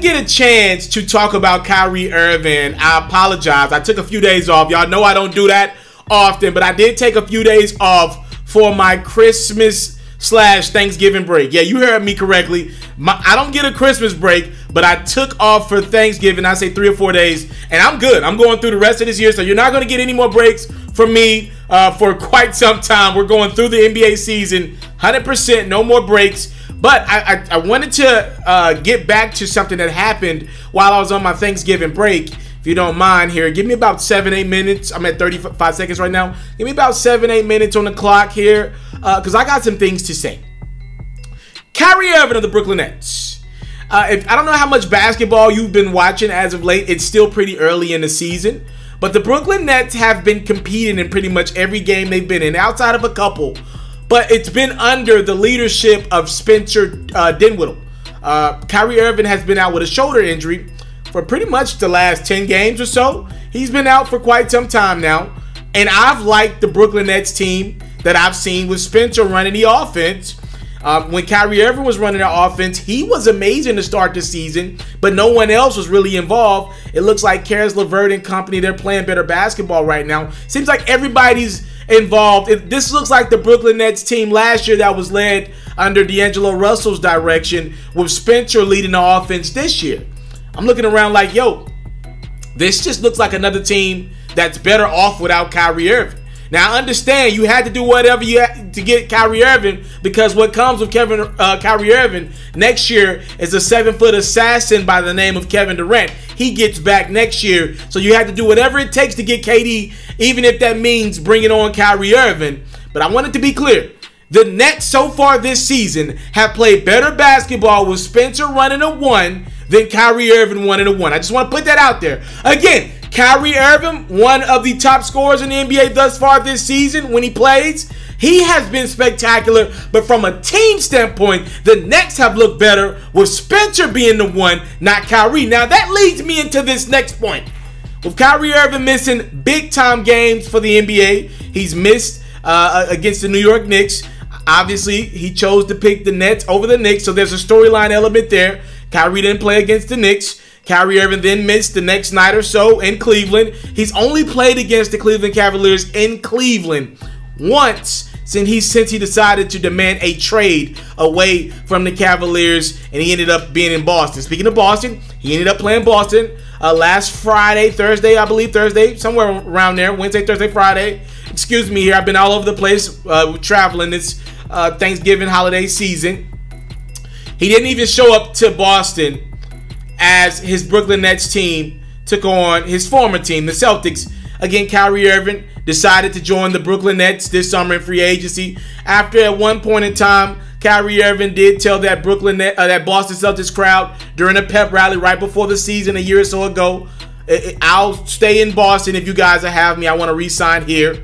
get a chance to talk about Kyrie Irving. I apologize. I took a few days off. Y'all know I don't do that often, but I did take a few days off for my Christmas/Thanksgiving break. Yeah, you heard me correctly. I don't get a Christmas break, but I took off for Thanksgiving. I say 3 or 4 days, and I'm good. I'm going through the rest of this year, so you're not going to get any more breaks from me for quite some time. We're going through the NBA season, 100%, no more breaks. But I wanted to get back to something that happened while I was on my Thanksgiving break. If you don't mind here, give me about 7-8 minutes. I'm at 35 seconds right now. Give me about 7-8 minutes on the clock here because I got some things to say. Kyrie Irving of the Brooklyn Nets. I don't know how much basketball you've been watching as of late. It's still pretty early in the season. But the Brooklyn Nets have been competing in pretty much every game they've been in, outside of a couple. But it's been under the leadership of Spencer Dinwiddie. Kyrie Irving has been out with a shoulder injury for pretty much the last 10 games or so. He's been out for quite some time now. And I've liked the Brooklyn Nets team that I've seen with Spencer running the offense. When Kyrie Irving was running the offense, he was amazing to start the season, but no one else was really involved. It looks like Caris LeVert and company, they're playing better basketball right now. Seems like everybody's involved. This looks like the Brooklyn Nets team last year that was led under D'Angelo Russell's direction, with Spencer leading the offense this year. I'm looking around like, yo, this just looks like another team that's better off without Kyrie Irving. Now, I understand you had to do whatever you had to get Kyrie Irving, because what comes with Kyrie Irving next year is a 7-foot assassin by the name of Kevin Durant. He gets back next year, so you had to do whatever it takes to get KD, even if that means bringing on Kyrie Irving. But I want it to be clear. The Nets so far this season have played better basketball with Spencer running a 1 than Kyrie Irving running a 1. I just want to put that out there. Again, Kyrie Irving, one of the top scorers in the NBA thus far this season when he plays. He has been spectacular, but from a team standpoint, the Nets have looked better with Spencer being the 1, not Kyrie. Now, that leads me into this next point. With Kyrie Irving missing big-time games for the NBA, he's missed against the New York Knicks. Obviously, he chose to pick the Nets over the Knicks, so there's a storyline element there. Kyrie didn't play against the Knicks. Kyrie Irving then missed the next night or so in Cleveland. He's only played against the Cleveland Cavaliers in Cleveland once since he decided to demand a trade away from the Cavaliers, and he ended up being in Boston. Speaking of Boston, he ended up playing Boston last Thursday, I believe Thursday, somewhere around there, Wednesday, Thursday, Friday. Excuse me here, I've been all over the place traveling this Thanksgiving holiday season. He didn't even show up to Boston as his Brooklyn Nets team took on his former team, the Celtics. Again, Kyrie Irving decided to join the Brooklyn Nets this summer in free agency. After at one point in time, Kyrie Irving did tell that that Boston Celtics crowd during a pep rally right before the season a year or so ago, I'll stay in Boston if you guys have me. I want to re-sign here.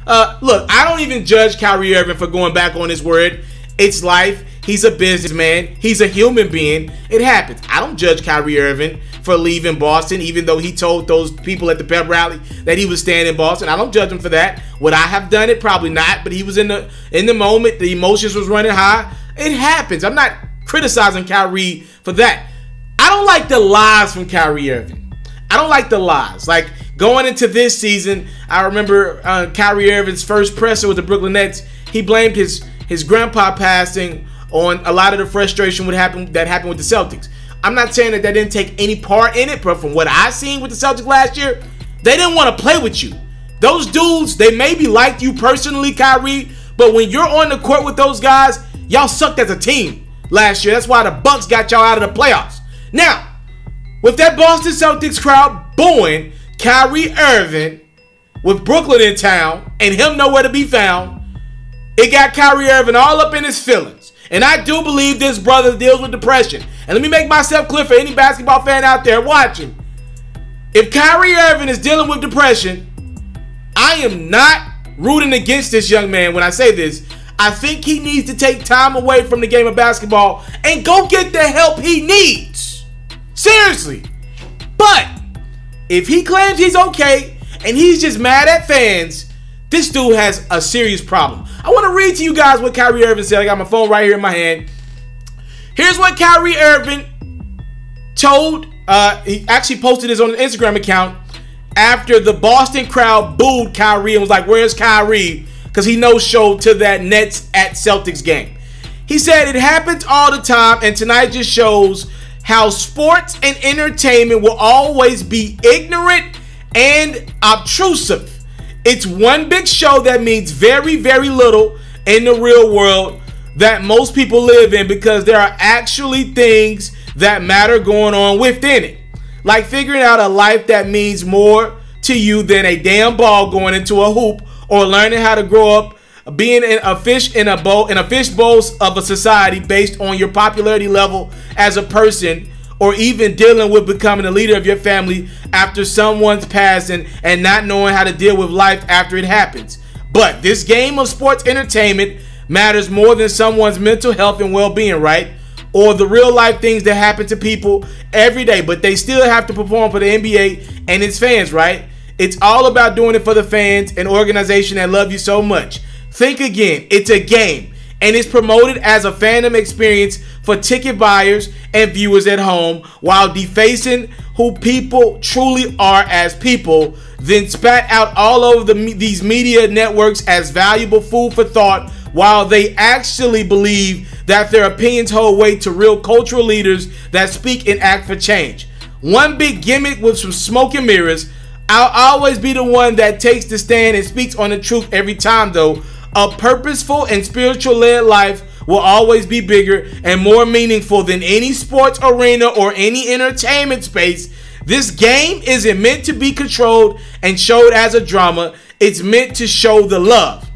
Look, I don't even judge Kyrie Irving for going back on his word. It's life. He's a businessman. He's a human being. It happens. I don't judge Kyrie Irving for leaving Boston, even though he told those people at the pep rally that he was staying in Boston. I don't judge him for that. Would I have done it? Probably not. But he was in the moment. The emotions was running high. It happens. I'm not criticizing Kyrie for that. I don't like the lies from Kyrie Irving. I don't like the lies. Like, going into this season, I remember Kyrie Irving's first presser with the Brooklyn Nets. He blamed his grandpa passing on a lot of the frustration that happened with the Celtics. I'm not saying that didn't take any part in it, but from what I seen with the Celtics last year, they didn't want to play with you. Those dudes, they maybe liked you personally, Kyrie, but when you're on the court with those guys, y'all sucked as a team last year. That's why the Bucks got y'all out of the playoffs. Now, with that Boston Celtics crowd booing Kyrie Irving with Brooklyn in town and him nowhere to be found, it got Kyrie Irving all up in his feelings. And I do believe this brother deals with depression. And let me make myself clear for any basketball fan out there watching. If Kyrie Irving is dealing with depression, I am not rooting against this young man when I say this. I think he needs to take time away from the game of basketball and go get the help he needs. Seriously. But if he claims he's okay and he's just mad at fans, this dude has a serious problem. I want to read to you guys what Kyrie Irving said. I got my phone right here in my hand. Here's what Kyrie Irving he actually posted this on his Instagram account after the Boston crowd booed Kyrie and was like, "Where's Kyrie?" Because he no-showed to that Nets at Celtics game. He said, "It happens all the time, and tonight just shows how sports and entertainment will always be ignorant and obtrusive. It's one big show that means very, very little in the real world that most people live in, because there are actually things that matter going on within it. Like figuring out a life that means more to you than a damn ball going into a hoop, or learning how to grow up being a fish in a bowl, in a fish bowl of a society based on your popularity level as a person, or even dealing with becoming a leader of your family after someone's passing and not knowing how to deal with life after it happens. But this game of sports entertainment matters more than someone's mental health and well-being, right? Or the real life things that happen to people every day, but they still have to perform for the NBA and its fans, right? It's all about doing it for the fans and organization that love you so much. Think again, it's a game, and it's promoted as a fandom experience for ticket buyers and viewers at home, while defacing who people truly are as people, then spat out all over these media networks as valuable food for thought, while they actually believe that their opinions hold weight to real cultural leaders that speak and act for change. One big gimmick with some smoke and mirrors. I'll always be the one that takes the stand and speaks on the truth every time, though. A purposeful and spiritual-led life will always be bigger and more meaningful than any sports arena or any entertainment space. This game isn't meant to be controlled and showed as a drama. It's meant to show the love.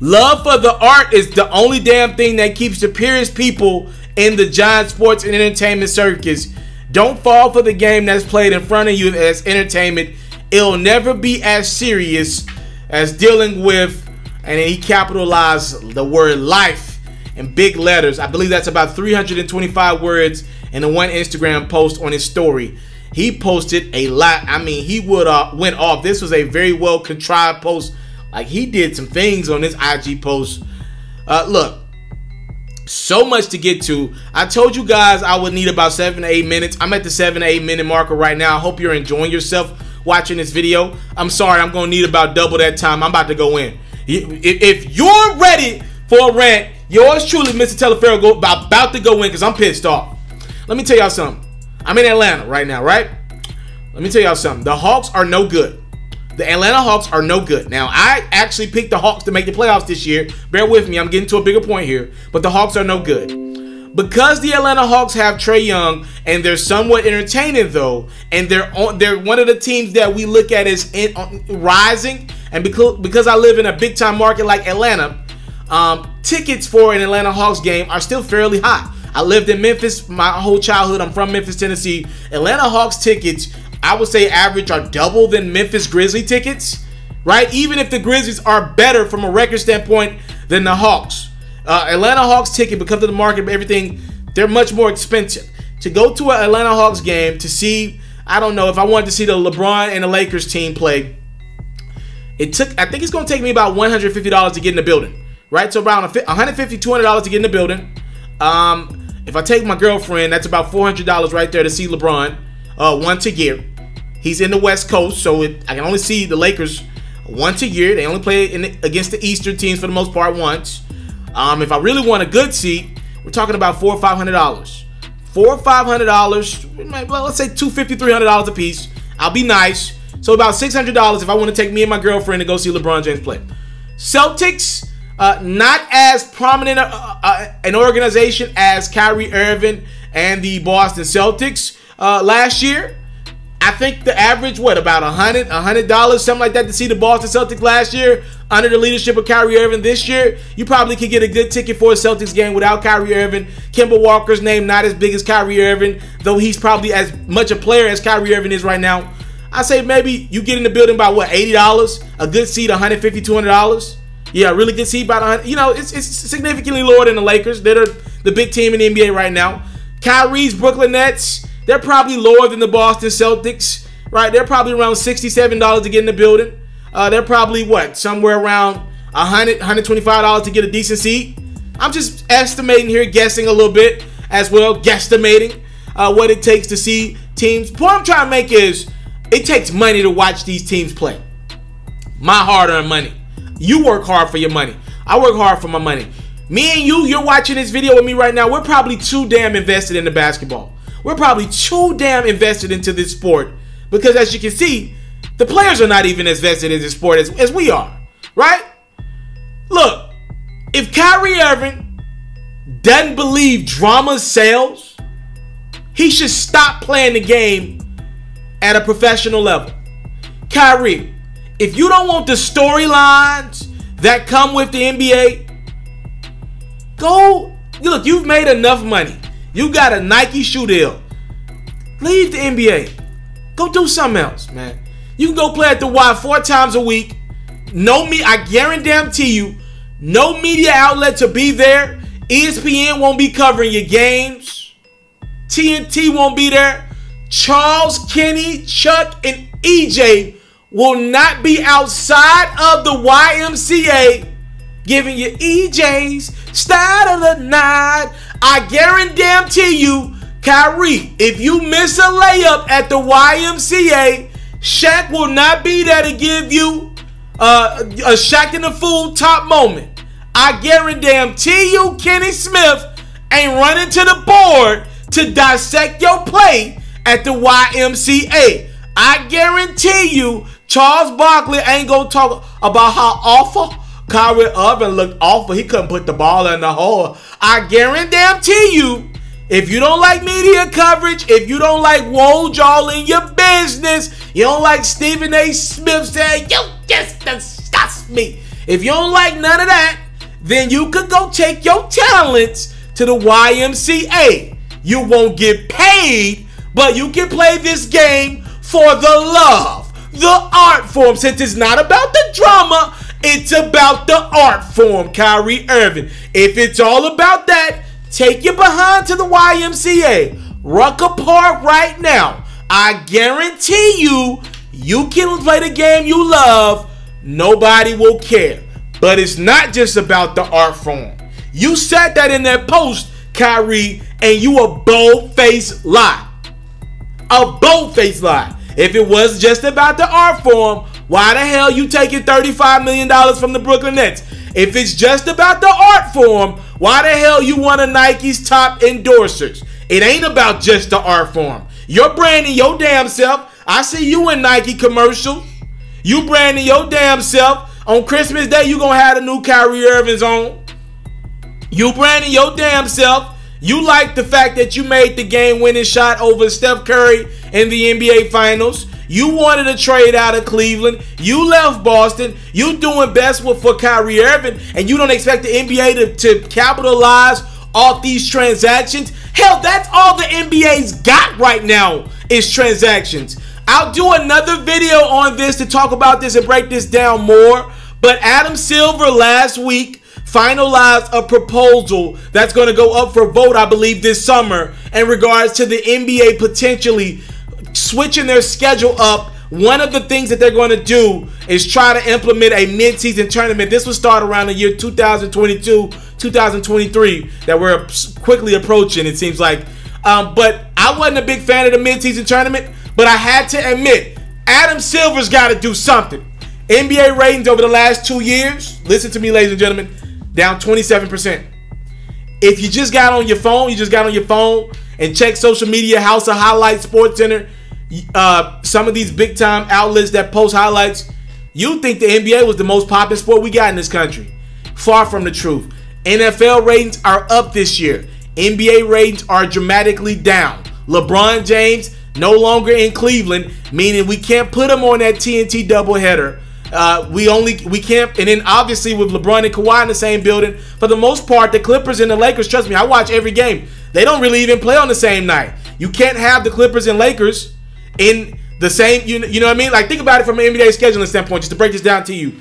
Love for the art is the only damn thing that keeps the purest people in the giant sports and entertainment circus. Don't fall for the game that's played in front of you as entertainment. It'll never be as serious as dealing with, and he capitalized the word life in big letters. I believe that's about 325 words in the one Instagram post on his story. He posted a lot. I mean, he went off. This was a very well contrived post. Like, he did some things on this IG post. Look, so much to get to. I told you guys I would need about 7 to 8 minutes. I'm at the 7 to 8 minute marker right now. I hope you're enjoying yourself watching this video. I'm sorry, I'm going to need about double that time. I'm about to go in. If you're ready for a rant, yours truly, Mr.Taliaferro, about to go in because I'm pissed off. Let me tell y'all something. I'm in Atlanta right now, right? Let me tell y'all something. The Hawks are no good. The Atlanta Hawks are no good. Now, I actually picked the Hawks to make the playoffs this year. Bear with me. I'm getting to a bigger point here. But the Hawks are no good. Because the Atlanta Hawks have Trae Young, and they're somewhat entertaining, though, and they're one of the teams that we look at as rising, and because I live in a big-time market like Atlanta, tickets for an Atlanta Hawks game are still fairly high. I lived in Memphis my whole childhood. I'm from Memphis, Tennessee. Atlanta Hawks tickets, I would say average, are double than Memphis Grizzly tickets, right? Even if the Grizzlies are better from a record standpoint than the Hawks. Atlanta Hawks ticket, because of the market and everything, they're much more expensive. To go to an Atlanta Hawks game to see, I don't know, if I wanted to see the LeBron and the Lakers team play, I think it's going to take me about $150 to get in the building, right? So around $150, $200 to get in the building. If I take my girlfriend, that's about $400 right there to see LeBron, once a year. He's in the West Coast, so I can only see the Lakers once a year. They only play against the Eastern teams for the most part once. If I really want a good seat, we're talking about $400 or $500. $400 or $500, well, let's say $250, $300 a piece. I'll be nice. So about $600 if I want to take me and my girlfriend to go see LeBron James play. Celtics, not as prominent an organization as Kyrie Irving and the Boston Celtics last year. I think the average, about $100, something like that, to see the Boston Celtics last year under the leadership of Kyrie Irving. This year, you probably could get a good ticket for a Celtics game without Kyrie Irving. Kemba Walker's name not as big as Kyrie Irving, though he's probably as much a player as Kyrie Irving is right now. I say maybe you get in the building by $80, a good seat $150, $200. Yeah, a really good seat about $100. You know, it's significantly lower than the Lakers. They're the big team in the NBA right now. Kyrie's Brooklyn Nets, they're probably lower than the Boston Celtics, right? They're probably around $67 to get in the building. They're probably, somewhere around $100, $125 to get a decent seat. I'm just estimating here, guessing a little bit as well, guesstimating. what it takes to see teams. The point I'm trying to make is it takes money to watch these teams play. My hard-earned money. You work hard for your money. I work hard for my money. Me and you're watching this video with me right now. We're probably too damn invested in the basketball. We're probably too damn invested into this sport because, as you can see, the players are not even as vested in this sport as we are, right? Look, if Kyrie Irving doesn't believe drama sells, he should stop playing the game at a professional level. Kyrie, if you don't want the storylines that come with the NBA, go, look, you've made enough money. You got a Nike shoe deal. Leave the NBA. Go do something else, man. You can go play at the Y 4 times a week. No me, I guarantee you, no media outlet to be there. ESPN won't be covering your games. TNT won't be there. Charles, Kenny, Chuck, and EJ will not be outside of the YMCA giving you EJ's start of the night. I guarantee you, Kyrie, if you miss a layup at the YMCA, Shaq will not be there to give you a Shaq in the Fool top moment. I guarantee you, Kenny Smith ain't running to the board to dissect your play at the YMCA. I guarantee you, Charles Barkley ain't gonna talk about how awful Kyrie Irving looked awful. He couldn't put the ball in the hole. I guarantee you, if you don't like media coverage, if you don't like Woj all in your business, you don't like Stephen A. Smith saying, you just disgust me. If you don't like none of that, then you could go take your talents to the YMCA. You won't get paid, but you can play this game for the love, the art form. Since it's not about the drama, it's about the art form, Kyrie Irving. If it's all about that, take your behind to the YMCA. Rucker Park right now. I guarantee you, you can play the game you love. Nobody will care. But it's not just about the art form. You said that in that post, Kyrie, and you a bold-faced lie. A bold-faced lie. If it was just about the art form, why the hell you taking $35 million from the Brooklyn Nets? If it's just about the art form, why the hell you one of Nike's top endorsers? It ain't about just the art form. You're branding your damn self. I see you in Nike commercials. You branding your damn self. On Christmas Day, you gonna have the new Kyrie Irving's on. You branding your damn self. You like the fact that you made the game-winning shot over Steph Curry in the NBA Finals. You wanted to trade out of Cleveland. You left Boston. You doing best for Kyrie Irving, and you don't expect the NBA to capitalize off these transactions? Hell, that's all the NBA's got right now is transactions. I'll do another video on this to talk about this and break this down more. But Adam Silver last week finalized a proposal that's going to go up for vote, I believe, this summer in regards to the NBA potentially switching their schedule up. One of the things that they're going to do is try to implement a mid-season tournament. This will start around the year 2022, 2023 that we're quickly approaching, it seems like. But I wasn't a big fan of the mid-season tournament, but I had to admit, Adam Silver's got to do something. NBA ratings over the last 2 years, listen to me, ladies and gentlemen, down 27%. If you just got on your phone, and check social media, House of Highlights, Sports Center, some of these big-time outlets that post highlights, you think the NBA was the most popular sport we got in this country. Far from the truth. NFL ratings are up this year. NBA ratings are dramatically down. LeBron James no longer in Cleveland, meaning we can't put him on that TNT doubleheader. We can't, and then obviously with LeBron and Kawhi in the same building, for the most part, the Clippers and the Lakers, trust me, I watch every game. They don't really even play on the same night. You can't have the Clippers and Lakers in the same, you know what I mean? Like, think about it from an NBA scheduling standpoint, just to break this down to you.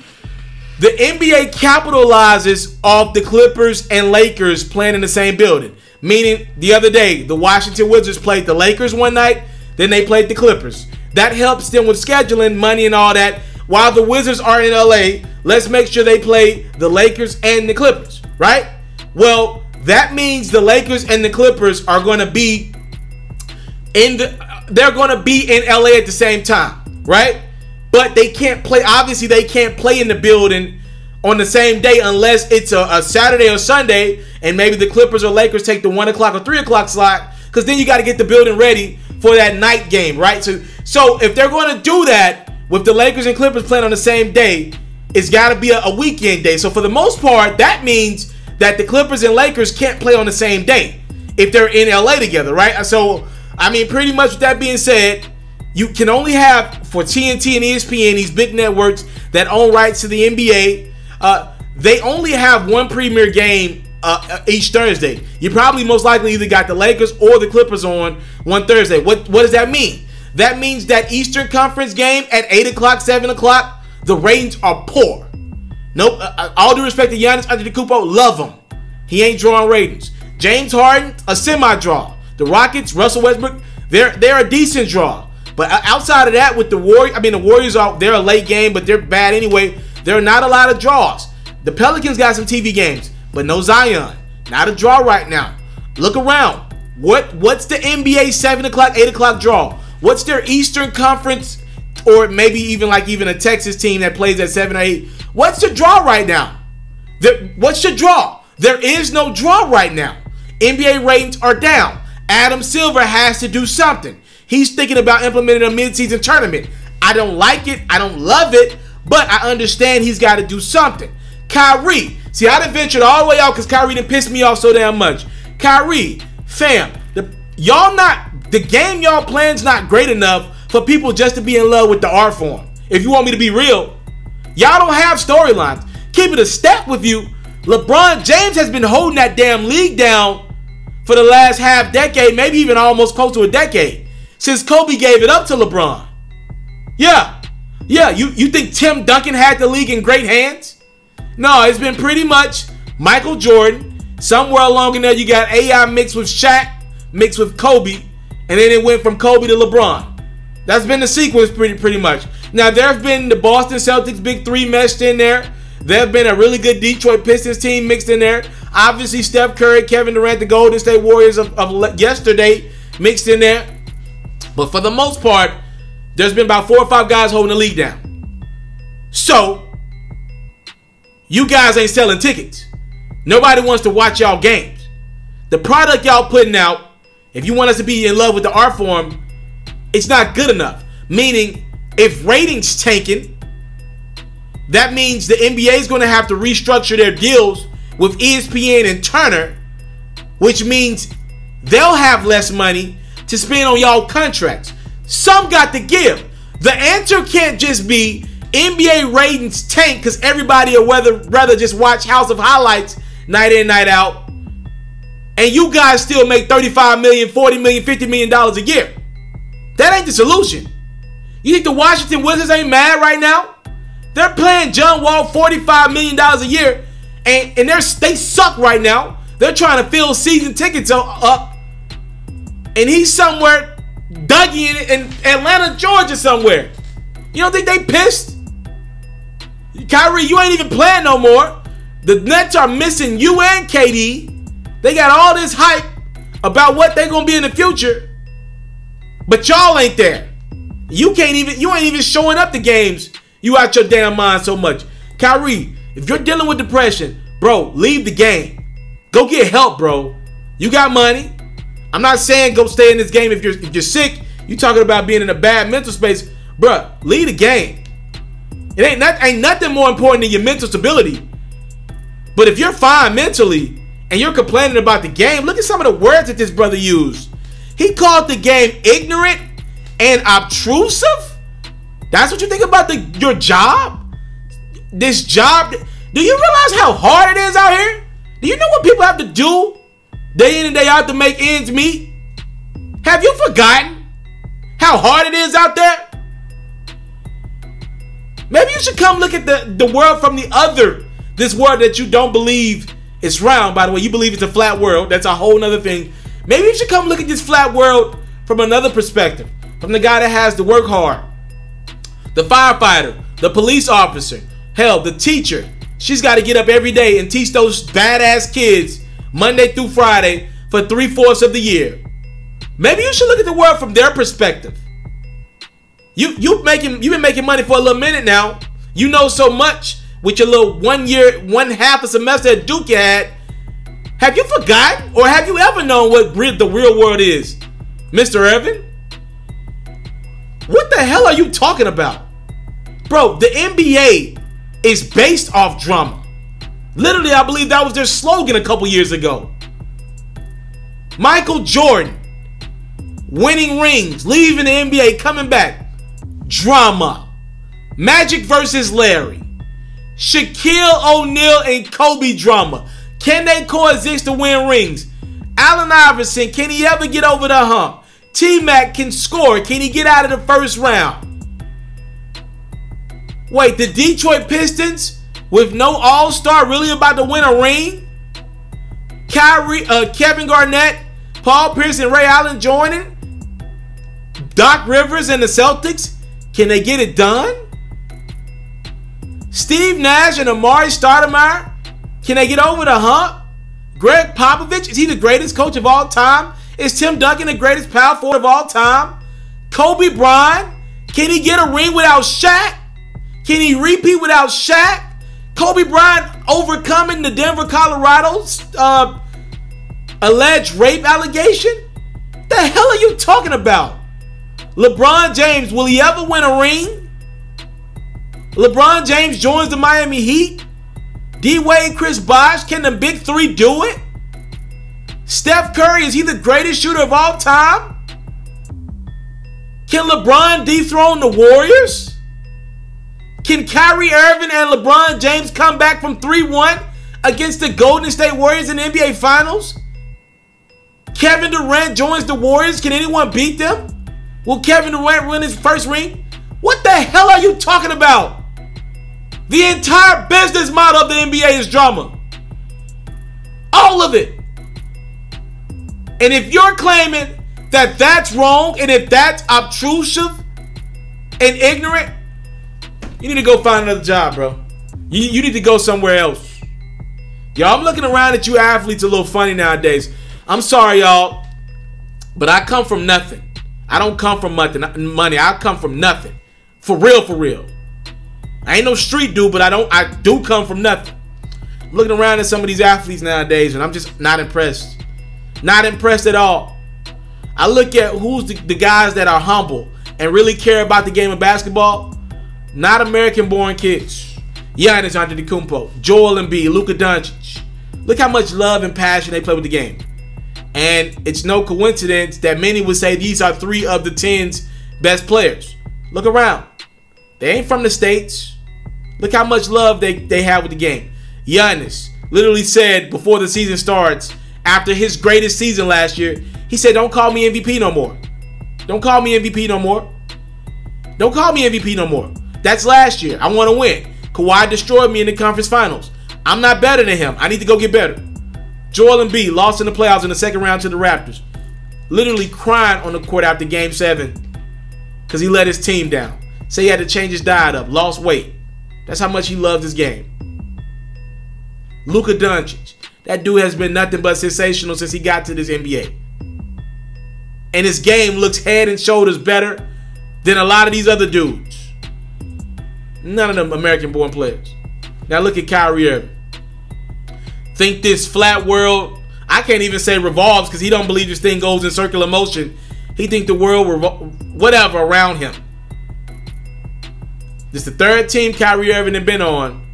The NBA capitalizes off the Clippers and Lakers playing in the same building. Meaning, the other day, the Washington Wizards played the Lakers one night, then they played the Clippers. That helps them with scheduling, money, and all that. While the Wizards are in LA, let's make sure they play the Lakers and the Clippers, right? Well, that means the Lakers and the Clippers are going to be they're going to be in LA at the same time, right? But they can't play. Obviously, they can't play in the building on the same day unless it's a Saturday or Sunday, and maybe the Clippers or Lakers take the 1 o'clock or 3 o'clock slot, because then you got to get the building ready for that night game, right? So if they're going to do that with the Lakers and Clippers playing on the same day, it's got to be a weekend day. So for the most part, that means that the Clippers and Lakers can't play on the same day if they're in LA together, right? So, I mean, pretty much with that being said, you can only have, for TNT and ESPN, these big networks that own rights to the NBA, they only have one premier game each Thursday. You probably most likely either got the Lakers or the Clippers on one Thursday. What does that mean? That means that Eastern Conference game at 8 o'clock, 7 o'clock, the ratings are poor. Nope. All due respect to Giannis Antetokounmpo, love him. He ain't drawing ratings. James Harden, a semi-draw. The Rockets, Russell Westbrook, they're a decent draw. But outside of that, with the Warriors, the Warriors they're a late game, but they're bad anyway. There are not a lot of draws. The Pelicans got some TV games, but no Zion. Not a draw right now. Look around. What's the NBA 7 o'clock, 8 o'clock draw? What's their Eastern Conference, or maybe even a Texas team that plays at 7 or 8? What's the draw right now? What's the draw? There is no draw right now. NBA ratings are down. Adam Silver has to do something. He's thinking about implementing a midseason tournament. I don't like it. I don't love it. But I understand he's got to do something. Kyrie. See, I done ventured all the way out because Kyrie done pissed me off so damn much. Kyrie, fam, the game y'all playing's not great enough for people just to be in love with the art form. If you want me to be real, y'all don't have storylines. Keep it a step with you. LeBron James has been holding that damn league down for the last half decade, maybe even almost close to a decade, since Kobe gave it up to LeBron. Yeah, you think Tim Duncan had the league in great hands? No, it's been pretty much Michael Jordan. Somewhere along in there, you got AI mixed with Shaq, mixed with Kobe, and then it went from Kobe to LeBron. That's been the sequence pretty much. Now, there have been the Boston Celtics Big Three meshed in there. There have been a really good Detroit Pistons team mixed in there. Obviously, Steph Curry, Kevin Durant, the Golden State Warriors of yesterday mixed in there. But for the most part, there's been about 4 or 5 guys holding the league down. So, you guys ain't selling tickets. Nobody wants to watch y'all games. The product y'all putting out, if you want us to be in love with the art form, it's not good enough. Meaning, if ratings tanking, that means the NBA is going to have to restructure their deals with ESPN and Turner, which means they'll have less money to spend on y'all contracts. Some got to give. The answer can't just be NBA ratings tank because everybody would rather just watch House of Highlights night in, night out, and you guys still make $35 million, $40 million, $50 million a year. That ain't the solution. You think the Washington Wizards ain't mad right now? They're paying John Wall $45 million a year, and they suck right now. They're trying to fill season tickets up, and he's somewhere Dougie in Atlanta, Georgia somewhere. You don't think they pissed? Kyrie, you ain't even playing no more. The Nets are missing you and KD. They got all this hype about what they're gonna be in the future, but y'all ain't there. You ain't even showing up to games. You out your damn mind so much. Kyrie, if you're dealing with depression, bro, leave the game. Go get help, bro. You got money. I'm not saying go stay in this game if you're sick. You talking about being in a bad mental space, bro. Leave the game. It ain't nothing more important than your mental stability. But if you're fine mentally and you're complaining about the game, look at some of the words that this brother used. He called the game ignorant and obtrusive. That's what you think about your job? This job? Do you realize how hard it is out here? Do you know what people have to do day in and day out to make ends meet? Have you forgotten how hard it is out there? Maybe you should come look at the world from this world that you don't believe is round. By the way, you believe it's a flat world. That's a whole nother thing. Maybe you should come look at this flat world from another perspective. From the guy that has to work hard. The firefighter, the police officer, hell, the teacher. She's got to get up every day and teach those badass kids Monday through Friday for 3/4 of the year. Maybe you should look at the world from their perspective. You've been making money for a little minute now. You know so much with your little 1 year, 1/2 a semester at Duke you had. Have you forgotten, or have you ever known what the real world is, Mr. Irving? What the hell are you talking about? Bro, the NBA is based off drama. Literally, I believe that was their slogan a couple years ago. Michael Jordan, winning rings, leaving the NBA, coming back. Drama. Magic versus Larry. Shaquille O'Neal and Kobe drama. Can they coexist to win rings? Allen Iverson, can he ever get over the hump? T-Mac can score. Can he get out of the first round? Wait, the Detroit Pistons with no all-star really about to win a ring? Kevin Garnett, Paul Pierce, and Ray Allen joining? Doc Rivers and the Celtics, can they get it done? Steve Nash and Amari Stoudemire, can they get over the hump? Greg Popovich, is he the greatest coach of all time? Is Tim Duncan the greatest power forward of all time? Kobe Bryant, can he get a ring without Shaq? Can he repeat without Shaq? Kobe Bryant overcoming the Denver, Colorado's alleged rape allegation? The hell are you talking about? LeBron James, will he ever win a ring? LeBron James joins the Miami Heat. D-Wade, Chris Bosh, can the big three do it? Steph Curry, is he the greatest shooter of all time? Can LeBron dethrone the Warriors? Can Kyrie Irving and LeBron James come back from 3-1 against the Golden State Warriors in the NBA Finals? Kevin Durant joins the Warriors. Can anyone beat them? Will Kevin Durant win his first ring? What the hell are you talking about? The entire business model of the NBA is drama. All of it. And if you're claiming that that's wrong, and if that's obtrusive and ignorant, you need to go find another job, bro. You need to go somewhere else. Y'all, I'm looking around at you athletes a little funny nowadays. I'm sorry, y'all, but I come from nothing. I don't come from money. I come from nothing. For real, for real. I ain't no street dude, but I do come from nothing. I'm looking around at some of these athletes nowadays, and I'm just not impressed. Not impressed at all. I look at who's the guys that are humble and really care about the game of basketball. Not American-born kids. Giannis Antetokounmpo, Joel Embiid, Luka Doncic. Look how much love and passion they play with the game. And it's no coincidence that many would say these are 3 of the 10's best players. Look around. They ain't from the States. Look how much love they have with the game. Giannis literally said before the season starts, after his greatest season last year, he said, don't call me MVP no more. Don't call me MVP no more. Don't call me MVP no more. That's last year. I want to win. Kawhi destroyed me in the conference finals. I'm not better than him. I need to go get better. Joel Embiid lost in the playoffs in the second round to the Raptors. Literally crying on the court after Game 7 because he let his team down. Say he had to change his diet up. Lost weight. That's how much he loves his game. Luka Doncic. That dude has been nothing but sensational since he got to this NBA. And his game looks head and shoulders better than a lot of these other dudes. None of them American-born players. Now look at Kyrie Irving. Think this flat world, I can't even say revolves because he don't believe this thing goes in circular motion. He think the world, whatever, around him. This is the 3rd team Kyrie Irving has been on.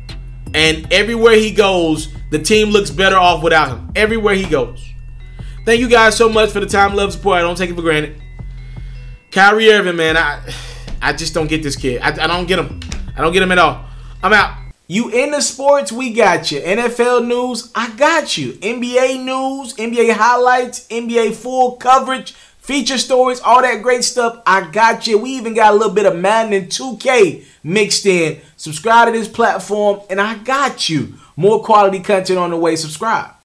And everywhere he goes, the team looks better off without him. Everywhere he goes. Thank you guys so much for the time, love, support. I don't take it for granted. Kyrie Irving, man, I just don't get this kid. I don't get him. I don't get him at all. I'm out. You into sports, we got you. NFL news, I got you. NBA news, NBA highlights, NBA full coverage, feature stories, all that great stuff, I got you. We even got a little bit of Madden and 2K mixed in. Subscribe to this platform, and I got you. More quality content on the way. Subscribe.